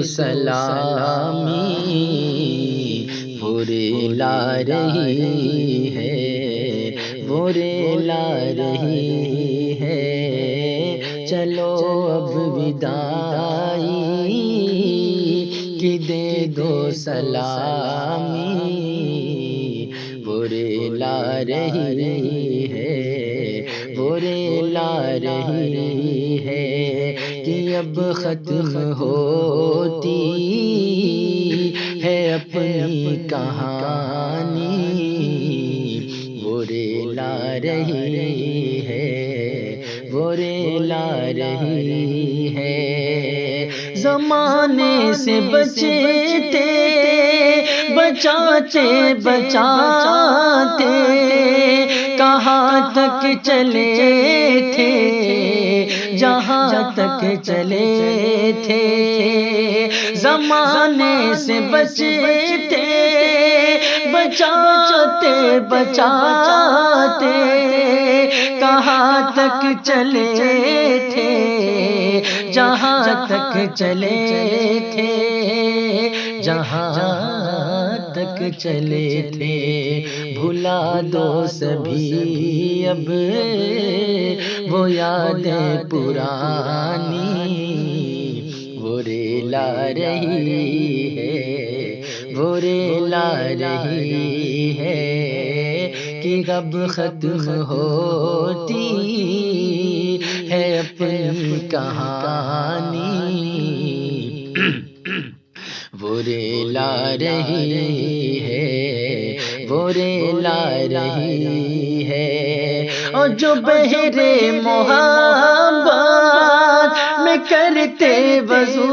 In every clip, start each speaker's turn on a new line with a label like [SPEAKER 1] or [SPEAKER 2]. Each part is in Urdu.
[SPEAKER 1] سلامی پورے لا رہی ہے، پورے لا رہی ہے، چلو اب وداعی کی دے دو سلامی پورے لا رہی ہے، پورے لا رہی ہے، کہ اب ختم ہوتی ہے اپنی کہانی پورے لا رہی ہے، پورے لا رہی ہے، زمانے سے بچتے بچاتے بچاتے کہاں تک چلے تھے، جہاں تک چلے تھے، زمانے سے بچتے بچاتے بچاتے کہاں تک چلے تھے، جہاں تک چلے تھے، جہاں تک چلے تھے، بھلا دو سبھی اب وہ یادیں پرانی پورے لا رہی ہے، پورے لا رہی ہے، کہ اب ختم ہوتی ہے اپنی کہانی پورے لا رہی ہے، پورے لا رہی ہے، اور جو بہرے محبت میں کرتے وضو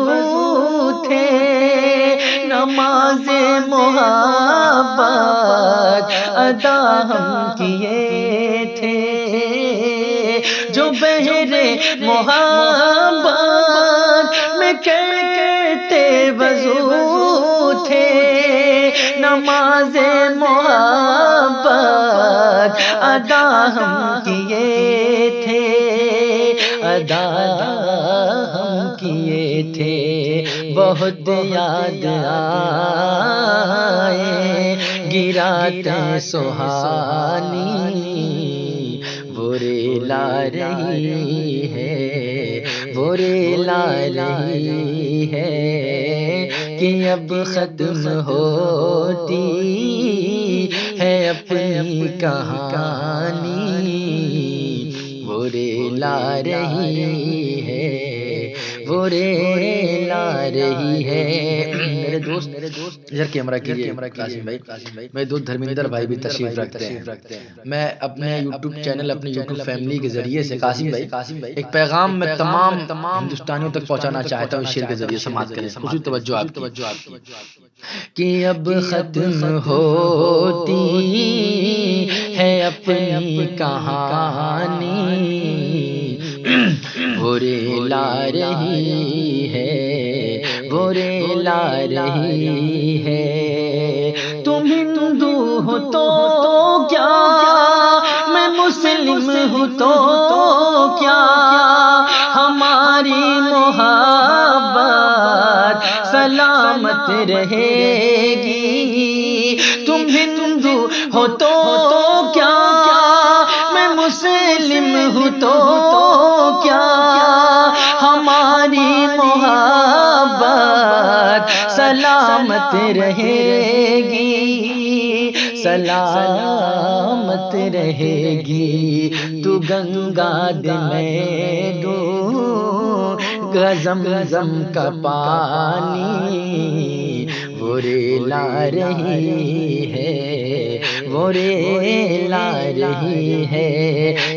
[SPEAKER 1] تھے، نماز محبت ادا ہم کیے تھے، جو بہرے محبت میں کرتے وضو تھے، نماز محبت ادا ہم کیے تھے، ادا ہم کیے تھے، بہت یاد آئے گراتے سہانی پورے لا رہی ہے، پورے لا رہی ہے، کہ اب ختم ہوتی ہے اپنی کہانی پورے لا رہی ہے، پورے لا رہی ہے۔ میرے دوست ادھر کیمرہ کیجیے قاسم بھائی، میرے دوست دھرمیندر بھائی بھی تشریف رکھتے ہیں، میں اپنے یوٹیوب چینل اپنی یوٹیوب فیملی کے ذریعے سے قاسم بھائی ایک پیغام میں تمام ہندوستانیوں تک پہنچانا چاہتا ہوں، اس شعر کے ذریعے سماعت کریں، خصوصی توجہ آپ کی، کہ اب ختم ہوتی ہے اپنی کہانی پورے لا رہی ہے، پورے لا رہی ہے، تم ہندو ہو تو کیا میں مسلم ہوں تو کیا، ہماری محبت سلامت رہے گی، تم ہندو ہو تو کیا میں مسلم ہوں تو کیا، ہماری محبت سلامت رہے گی، سلامت رہے گی، تو گنگا دے میں دوں گا زمزم کا پانی پورے لا رہی ہے، پورے لا رہی ہے،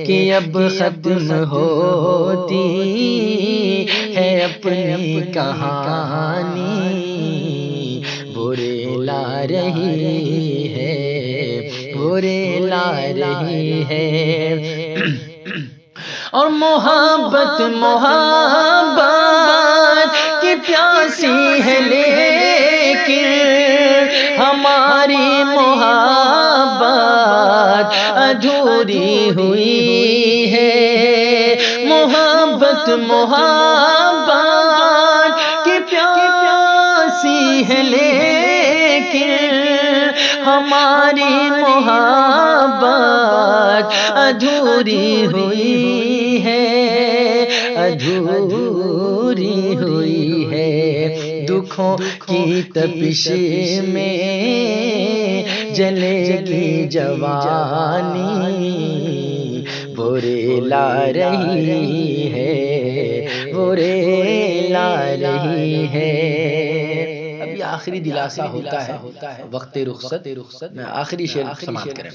[SPEAKER 1] کہ اب ختم ہوتی ہے اپنی کہانی پورے لا رہی ہے، پورے لا رہی ہے، اور محبت محبت کی پیاسی ہے لیکن ہماری محبت ادھوری ہوئی ہے، محبت محبت کی پیاسی ہے لیکن ہماری محبت ادھوری ہوئی ہے، ادھوری ہوئی ہے، دکھوں کی تپش میں جلے گی جوانی، وہ ریلا رہی ہے، وہ ریلا رہی ہے۔ اب یہ آخری دلاسا ہوتا ہے وقت رخصت، میں آخری شعر سماعت کریں۔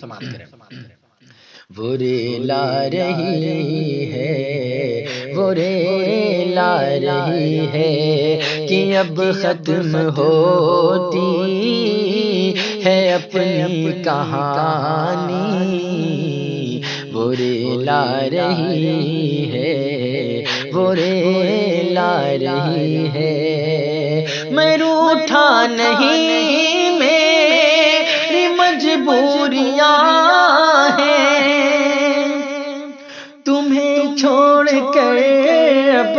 [SPEAKER 1] وہ ریلا رہی ہے، وہ ریلا رہی ہے کہ اب ختم ہوتی ہے اپنی کہانی، وہ ریلا رہی ہے، وہ ریلا رہی ہے۔ میں روٹھا نہیں، میری مجبوریاں ہیں، تمہیں چھوڑ کر اب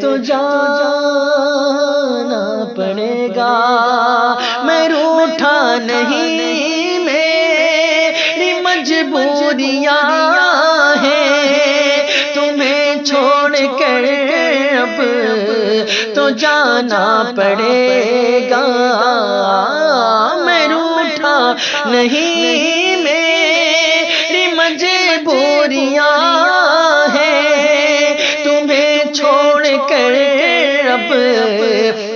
[SPEAKER 1] تو جانا پڑے گا۔ میں روٹھا نہیں، میری مجبوریاں ہیں، تمہیں چھوڑ کر اب تو جانا پڑے گا۔ میں روٹھا نہیں، میری مجبوریاں ہیں، تمہیں چھوڑ کر اب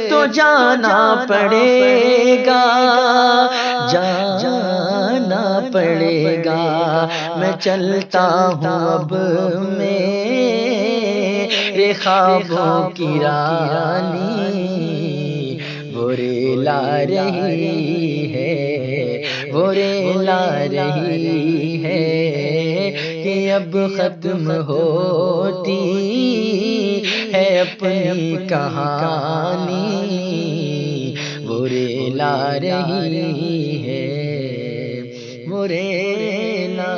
[SPEAKER 1] تو جانا پڑے گا، جانا پڑے گا۔ میں چلتا ہوں اب میرے خوابوں کی رانی، وہ ریلا رہی ہے، وہ ریلا رہی ہے کہ اب ختم ہوتی ہے اپنی کہانی، وہ ریلا رہی ہے، وہ ریلا